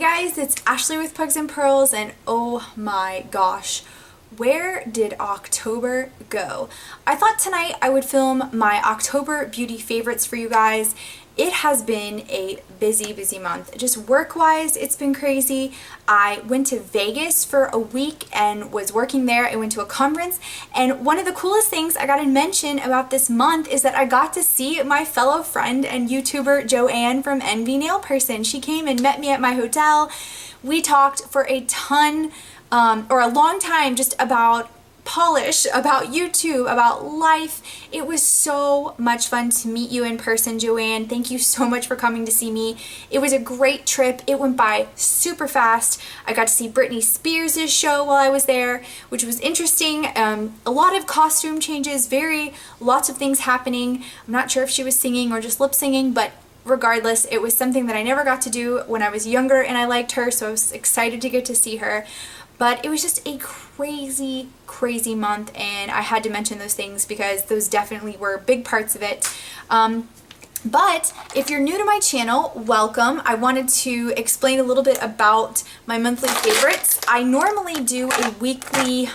guys, it's Ashley with Pugs and Pearls, and oh my gosh, where did October go? I thought tonight I would film my October beauty favorites for you guys. It has been a busy month. Just work-wise, it's been crazy. I went to Vegas for a week and was working there. I went to a conference, and one of the coolest things I got to mention about this month is that I got to see my fellow friend and YouTuber Joanne from Envy Nail Person. She came and met me at my hotel. We talked for a long time just about polish, about YouTube, about life. It was so much fun to meet you in person, Joanne. Thank you so much for coming to see me. It was a great trip. It went by super fast. I got to see Britney Spears' show while I was there, which was interesting. A lot of costume changes, lots of things happening. I'm not sure if she was singing or just lip singing, but regardless, it was something that I never got to do when I was younger, and I liked her, so I was excited to get to see her. But it was just a crazy month, and I had to mention those things because those definitely were big parts of it. But if you're new to my channel, welcome. I wanted to explain a little bit about my monthly favorites. I normally do a weekly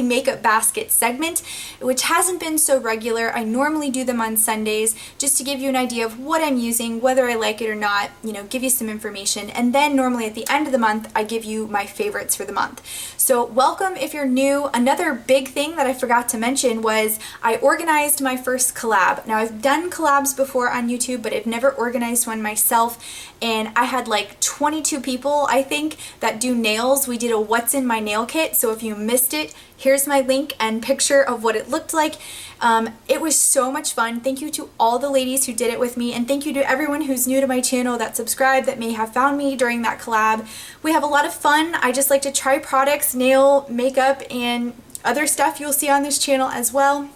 makeup basket segment, which hasn't been so regular. I normally do them on Sundays just to give you an idea of what I'm using, whether I like it or not, give you some information, and then normally at the end of the month I give you my favorites for the month. So welcome if you're new. Another big thing that I forgot to mention was I organized my first collab. Now, I've done collabs before on YouTube, but I've never organized one myself, and I had like 22 people, I think, that do nails. We did a what's in my nail kit, so if you missed it, here's my link and picture of what it looked like. It was so much fun. Thank you to all the ladies who did it with me, and thank you to everyone who's new to my channel that subscribed, that may have found me during that collab. We have a lot of fun. I just like to try products, nail, makeup, and other stuff you'll see on this channel as well.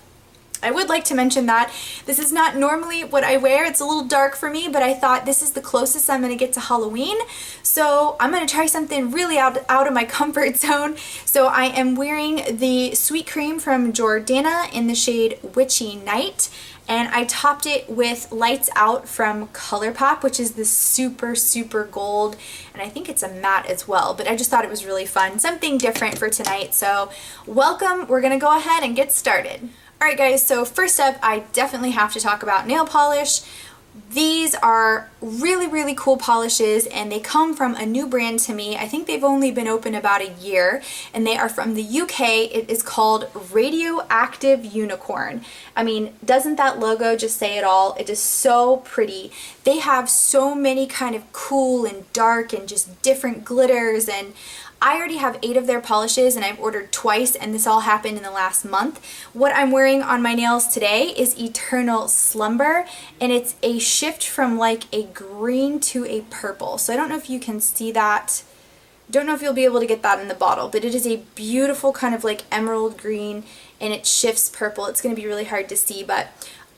I would like to mention that this is not normally what I wear. It's a little dark for me, but I thought this is the closest I'm going to get to Halloween. So I'm going to try something really out of my comfort zone. So I am wearing the Sweet Cream from Jordana in the shade Witchy Night. And I topped it with Lights Out from ColourPop, which is this super gold. And I think it's a matte as well, but I just thought it was really fun. Something different for tonight. So welcome. We're going to go ahead and get started. Alright guys, so first up, I definitely have to talk about nail polish. These are really cool polishes, and they come from a new brand to me. I think they've only been open about a year, and they are from the UK. It is called Radioactive Unicorn. I mean, doesn't that logo just say it all? It is so pretty. They have so many kind of cool and dark and just different glitters, and I already have 8 of their polishes, and I've ordered twice, and this all happened in the last month. What I'm wearing on my nails today is Eternal Slumber, and it's a shift from like a green to a purple. So I don't know if you can see that. Don't know if you'll be able to get that in the bottle, but it is a beautiful kind of like emerald green, and it shifts purple. It's going to be really hard to see, but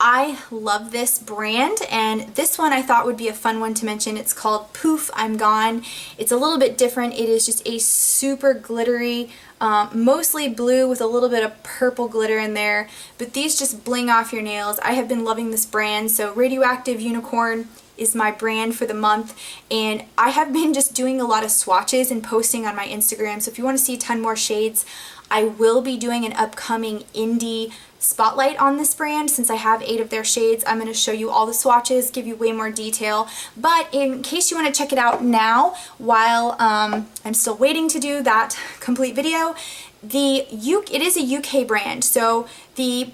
I love this brand, and this one I thought would be a fun one to mention. It's called Poof I'm Gone. It's a little bit different. It is just a super glittery, mostly blue with a little bit of purple glitter in there, but these just bling off your nails. I have been loving this brand, so Radioactive Unicorn is my brand for the month, and I have been just doing a lot of swatches and posting on my Instagram, so if you want to see a ton more shades, I will be doing an upcoming indie spotlight on this brand. Since I have 8 of their shades, I'm going to show you all the swatches, give you way more detail. But in case you want to check it out now while I'm still waiting to do that complete video, it is a UK brand, so the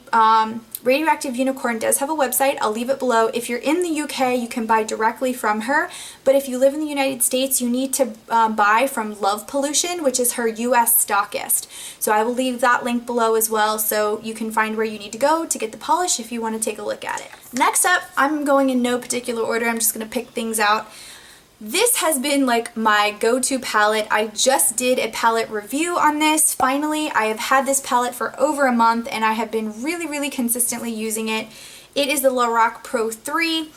Radioactive Unicorn does have a website. I'll leave it below. If you're in the UK, you can buy directly from her, but if you live in the United States, you need to buy from Love Pollution, which is her US stockist. So I will leave that link below as well, so you can find where you need to go to get the polish if you want to take a look at it. Next up, I'm going in no particular order. I'm just going to pick things out. This has been like my go-to palette. I just did a palette review on this. Finally, I have had this palette for over a month, and I have been really consistently using it. It is the Lorac Pro 3,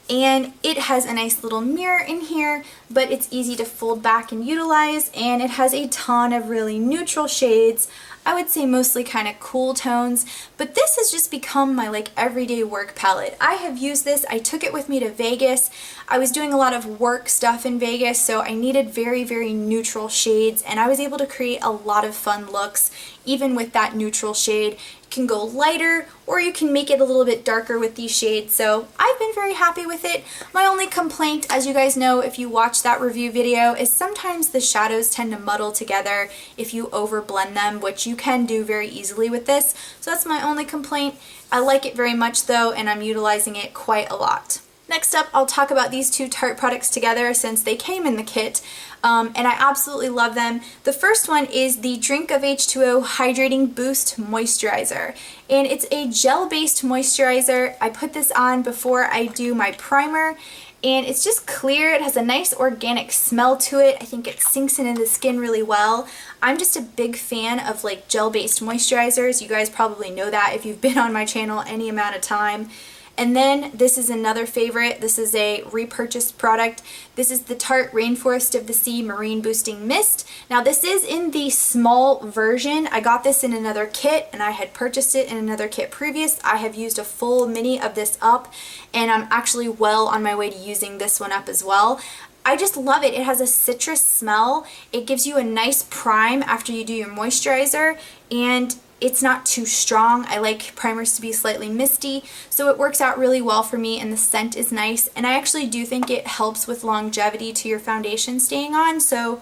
and it has a nice little mirror in here, but it's easy to fold back and utilize, and it has a ton of really neutral shades. I would say mostly kind of cool tones, but this has just become my like everyday work palette. I have used this, I took it with me to Vegas. I was doing a lot of work stuff in Vegas, so I needed very, very neutral shades, and I was able to create a lot of fun looks even with that neutral shade. You can go lighter or you can make it a little bit darker with these shades, so I've been very happy with it. My only complaint, as you guys know if you watch that review video, is sometimes the shadows tend to muddle together if you over blend them, which you can do very easily with this, so that's my only complaint. I like it very much though, and I'm utilizing it quite a lot. Next up, I'll talk about these two Tarte products together since they came in the kit, and I absolutely love them. The first one is the Drink of H2O Hydrating Boost Moisturizer, and it's a gel-based moisturizer. I put this on before I do my primer, and it's just clear. It has a nice organic smell to it. I think it sinks into the skin really well. I'm just a big fan of like gel-based moisturizers. You guys probably know that if you've been on my channel any amount of time. And then this is another favorite. This is a repurchased product. This is the Tarte Rainforest of the Sea Marine Boosting Mist. Now this is in the small version. I got this in another kit and I had purchased it in another kit previous. I have used a full mini of this up and I'm actually well on my way to using this one up as well. I just love it. It has a citrus smell. It gives you a nice prime after you do your moisturizer, and it's not too strong. I like primers to be slightly misty, so it works out really well for me, and the scent is nice, and I actually do think it helps with longevity to your foundation staying on, so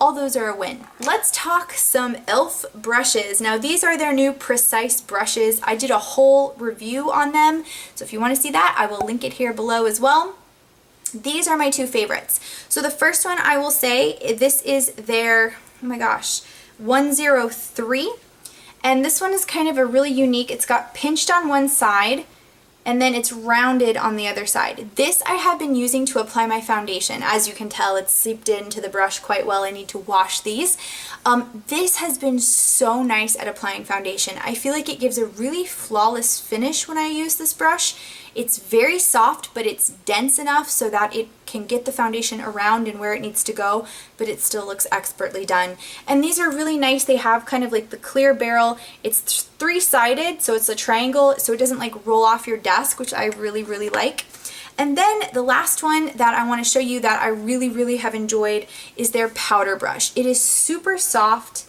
all those are a win. Let's talk some e.l.f. brushes. Now these are their new Precise brushes. I did a whole review on them, so if you want to see that, I will link it here below as well. These are my two favorites. So the first one I will say, this is their, oh my gosh, 103. And this one is kind of a really unique, it's got pinched on one side and then it's rounded on the other side. This I have been using to apply my foundation. As you can tell, it's seeped into the brush quite well. I need to wash these. This has been so nice at applying foundation. I feel like it gives a really flawless finish when I use this brush. It's very soft, but it's dense enough so that it can get the foundation around and where it needs to go, but it still looks expertly done. And these are really nice. They have kind of like the clear barrel. It's three-sided, so it's a triangle, so it doesn't like roll off your desk, which I really, really like. And then the last one that I want to show you that I really, really have enjoyed is their powder brush. It is super soft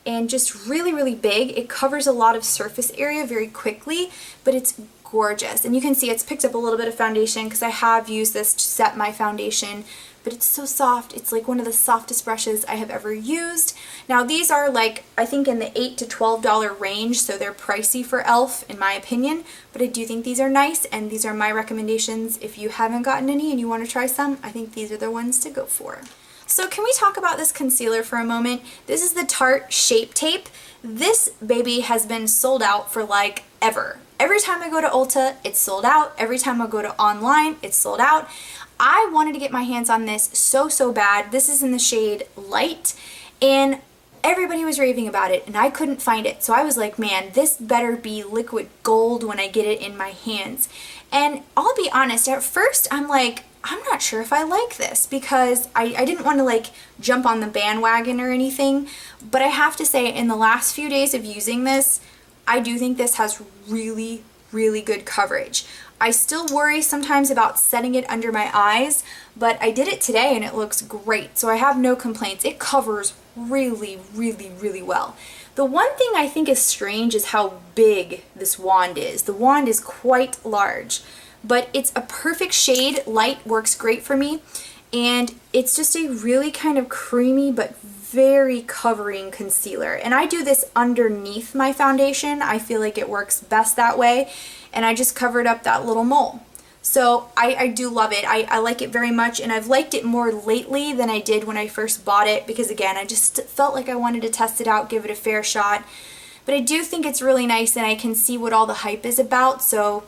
and just really, really big. It covers a lot of surface area very quickly, but it's gorgeous. And you can see it's picked up a little bit of foundation because I have used this to set my foundation, but it's so soft. It's like one of the softest brushes I have ever used. Now these are like, I think in the $8 to $12 range, so they're pricey for e.l.f. in my opinion, but I do think these are nice, and these are my recommendations. If you haven't gotten any and you want to try some, I think these are the ones to go for. So can we talk about this concealer for a moment? This is the Tarte Shape Tape. This baby has been sold out for like ever. Every time I go to Ulta, it's sold out. Every time I go to online, it's sold out. I wanted to get my hands on this so bad. This is in the shade Light, and everybody was raving about it, and I couldn't find it. So I was like, man, this better be liquid gold when I get it in my hands. And I'll be honest, at first I'm like, I'm not sure if I like this, because I didn't want to like jump on the bandwagon or anything, but I have to say in the last few days of using this, I do think this has really, really good coverage. I still worry sometimes about setting it under my eyes, but I did it today and it looks great, so I have no complaints. It covers really, really, really well. The one thing I think is strange is how big this wand is. The wand is quite large, but it's a perfect shade. Light works great for me, and it's just a really kind of creamy but very covering concealer. And I do this underneath my foundation. I feel like it works best that way, and I just covered up that little mole. So I do love it. I like it very much, and I've liked it more lately than I did when I first bought it, because again, I just felt like I wanted to test it out, give it a fair shot. But I do think it's really nice, and I can see what all the hype is about. So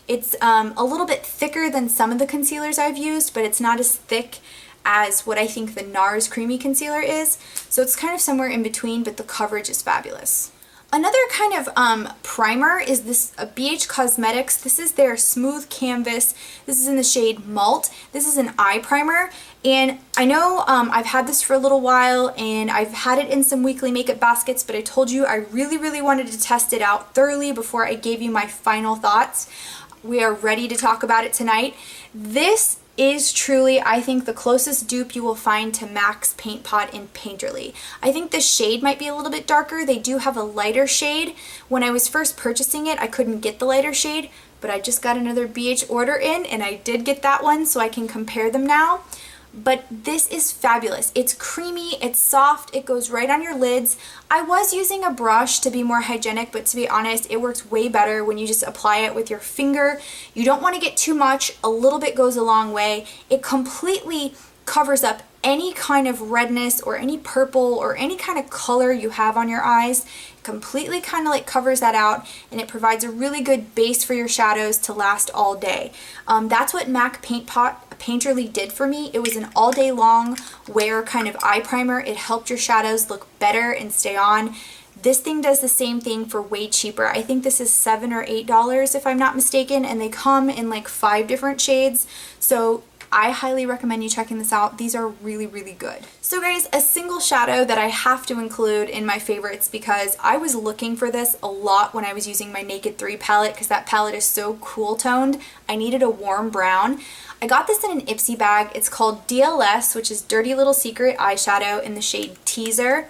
it's a little bit thicker than some of the concealers I've used, but it's not as thick as what I think the NARS Creamy Concealer is. So it's kind of somewhere in between, but the coverage is fabulous. Another kind of primer is this BH Cosmetics. This is their Smooth Canvas. This is in the shade Malt. This is an eye primer, and I know I've had this for a little while and I've had it in some weekly makeup baskets, but I told you I really wanted to test it out thoroughly before I gave you my final thoughts. We are ready to talk about it tonight. This is truly, I think, the closest dupe you will find to MAC's Paint Pot in Painterly. I think the shade might be a little bit darker. They do have a lighter shade. When I was first purchasing it, I couldn't get the lighter shade, but I just got another BH order in and I did get that one, so I can compare them now. But this is fabulous. It's creamy, it's soft, it goes right on your lids. I was using a brush to be more hygienic, but to be honest, it works way better when you just apply it with your finger. You don't want to get too much, a little bit goes a long way. It completely covers up any kind of redness or any purple or any kind of color you have on your eyes. Completely kind of like covers that out, and it provides a really good base for your shadows to last all day. That's what MAC Paint Pot Painterly did for me. It was an all day long wear kind of eye primer. It helped your shadows look better and stay on. This thing does the same thing for way cheaper. I think this is $7 or $8 if I'm not mistaken, and they come in like 5 different shades. So I highly recommend you checking this out. These are really good. So guys, a single shadow that I have to include in my favorites, because I was looking for this a lot when I was using my Naked 3 palette, because that palette is so cool toned. I needed a warm brown. I got this in an Ipsy bag. It's called DLS, which is Dirty Little Secret eyeshadow in the shade Teaser.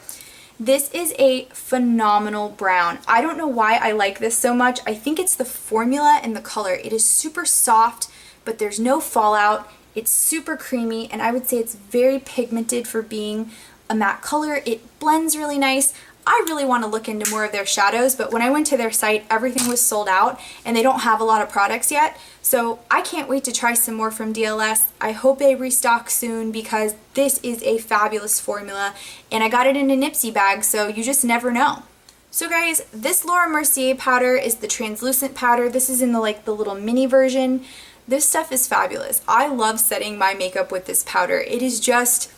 This is a phenomenal brown. I don't know why I like this so much. I think it's the formula and the color. It is super soft, but there's no fallout. It's super creamy, and I would say it's very pigmented for being a matte color. It blends really nice. I really want to look into more of their shadows, but when I went to their site, everything was sold out, and they don't have a lot of products yet. So I can't wait to try some more from DLS. I hope they restock soon, because this is a fabulous formula, and I got it in an Ipsy bag, so you just never know. So guys, this Laura Mercier powder is the translucent powder. This is in the little mini version. This stuff is fabulous. I love setting my makeup with this powder. It is just,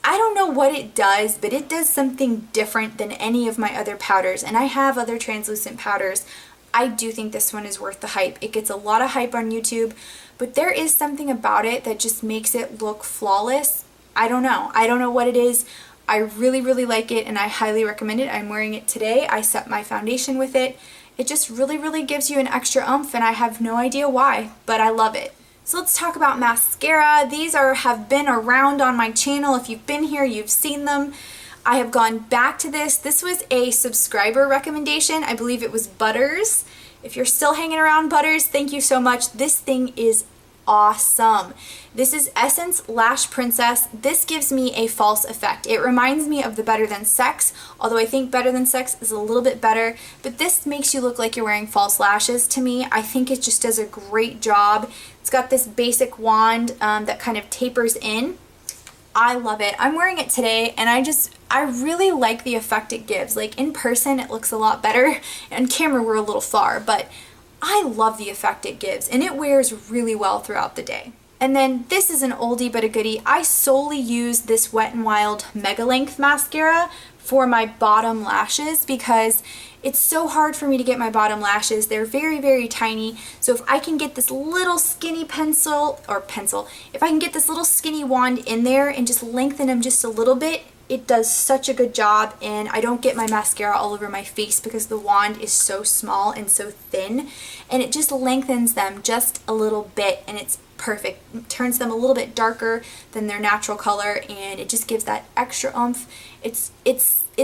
I don't know what it does, but it does something different than any of my other powders. And I have other translucent powders. I do think this one is worth the hype. It gets a lot of hype on YouTube, but there is something about it that just makes it look flawless. I don't know. I don't know what it is. I really like it, and I highly recommend it. I'm wearing it today. I set my foundation with it. It just really gives you an extra oomph, and I have no idea why, but I love it. So let's talk about mascara. These have been around on my channel. If you've been here, you've seen them. I have gone back to this. This was a subscriber recommendation. I believe it was Butters. If you're still hanging around, Butters, thank you so much. This thing is awesome. This is Essence Lash Princess. This gives me a false effect. It reminds me of the Better Than Sex, although I think Better Than Sex is a little bit better, but this makes you look like you're wearing false lashes to me. I think it just does a great job. It's got this basic wand that kind of tapers in. I love it. I'm wearing it today, and I really like the effect it gives. Like in person, it looks a lot better. On camera, we're a little far, but I love the effect it gives, and it wears really well throughout the day. And then this is an oldie but a goodie. I solely use this Wet n Wild Mega Length mascara for my bottom lashes, because it's so hard for me to get my bottom lashes. They're very tiny. So if I can get this little skinny if I can get this little skinny wand in there and just lengthen them just a little bit, it does such a good job, and I don't get my mascara all over my face because the wand is so small and so thin, and it just lengthens them just a little bit, and it's perfect. It turns them a little bit darker than their natural color, and it just gives that extra oomph. It's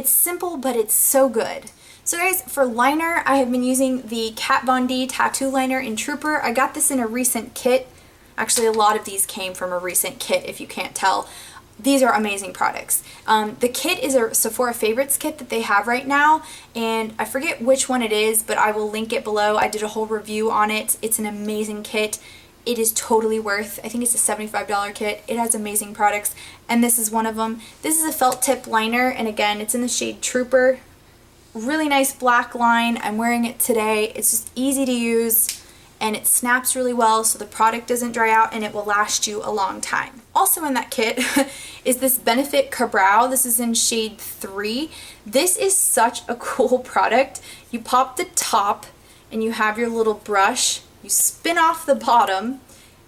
simple, but it's so good. So guys, for liner, I have been using the Kat Von D Tattoo Liner in Trooper. I got this in a recent kit. Actually, a lot of these came from a recent kit, if you can't tell. These are amazing products. The kit is a Sephora Favorites kit that they have right now, and I forget which one it is, but I will link it below. I did a whole review on it. It's an amazing kit. It is totally worth, I think it's a $75 kit. It has amazing products, and this is one of them. This is a felt tip liner, and again, it's in the shade Trooper. Really nice black line. I'm wearing it today. It's just easy to use, and it snaps really well so the product doesn't dry out and it will last you a long time. Also in that kit is this Benefit Ka-Brow. This is in shade 3. This is such a cool product. You pop the top and you have your little brush, you spin off the bottom,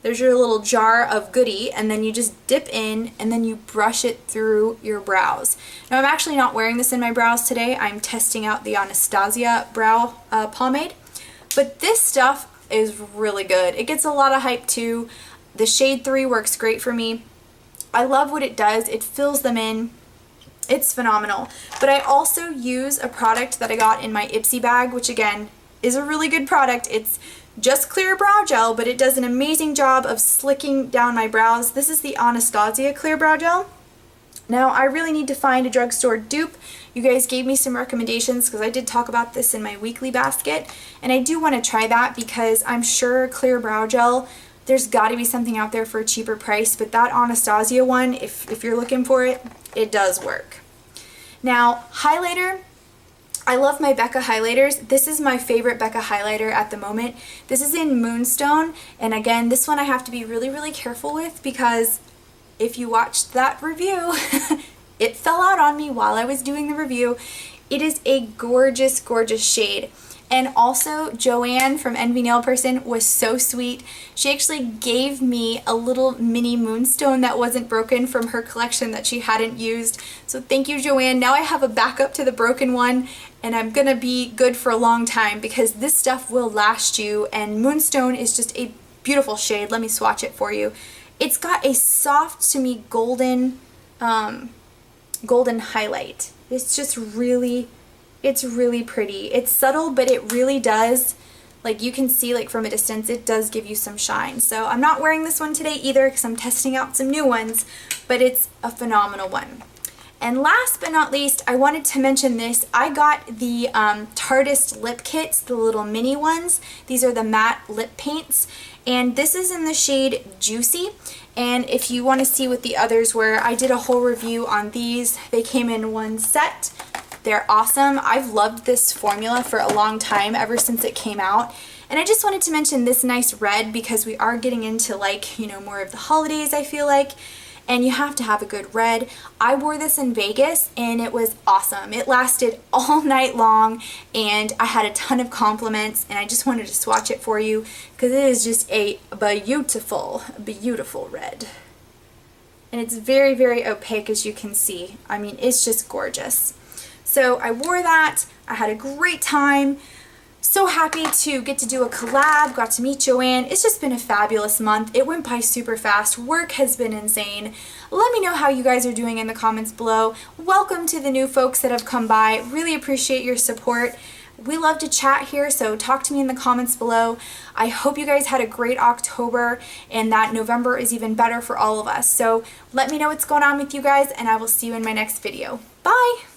there's your little jar of goodie, and then you just dip in and then you brush it through your brows. Now I'm actually not wearing this in my brows today. I'm testing out the Anastasia brow pomade, but this stuff is really good. It gets a lot of hype too. The shade 3 works great for me. I love what it does. It fills them in. It's phenomenal. But I also use a product that I got in my Ipsy bag, which again is a really good product. It's just clear brow gel, but it does an amazing job of slicking down my brows. This is the Anastasia clear brow gel. Now I really need to find a drugstore dupe. You guys gave me some recommendations because I did talk about this in my weekly basket, and I do want to try that because I'm sure clear brow gel, there's got to be something out there for a cheaper price, but that Anastasia one, if you're looking for it, it does work. Now highlighter, I love my Becca highlighters. This is my favorite Becca highlighter at the moment. This is in Moonstone, and again, this one I have to be really, really careful with because if you watched that review, it fell out on me while I was doing the review. It is a gorgeous, gorgeous shade. And also, Joanne from Envy Nail Person was so sweet. She actually gave me a little mini moonstone that wasn't broken from her collection that she hadn't used. So thank you, Joanne. Now I have a backup to the broken one, and I'm gonna be good for a long time because this stuff will last you, and moonstone is just a beautiful shade. Let me swatch it for you. It's got a soft, to me, golden highlight. It's just really... It's really pretty. It's subtle, but it really does, like you can see like from a distance, it does give you some shine. So I'm not wearing this one today either because I'm testing out some new ones, but it's a phenomenal one. And last but not least, I wanted to mention this. I got the Tarteist lip kits, the little mini ones. These are the matte lip paints, and this is in the shade Juicy. And if you want to see what the others were, I did a whole review on these. They came in one set. They're awesome. I've loved this formula for a long time, ever since it came out. And I just wanted to mention this nice red because we are getting into like, you know, more of the holidays, I feel like. And you have to have a good red. I wore this in Vegas and it was awesome. It lasted all night long and I had a ton of compliments, and I just wanted to swatch it for you because it is just a beautiful, beautiful red. And it's very, very opaque, as you can see. I mean, it's just gorgeous. So I wore that, I had a great time, so happy to get to do a collab, got to meet Joanne. It's just been a fabulous month. It went by super fast, work has been insane. Let me know how you guys are doing in the comments below. Welcome to the new folks that have come by, really appreciate your support. We love to chat here, so talk to me in the comments below. I hope you guys had a great October and that November is even better for all of us. So let me know what's going on with you guys, and I will see you in my next video. Bye!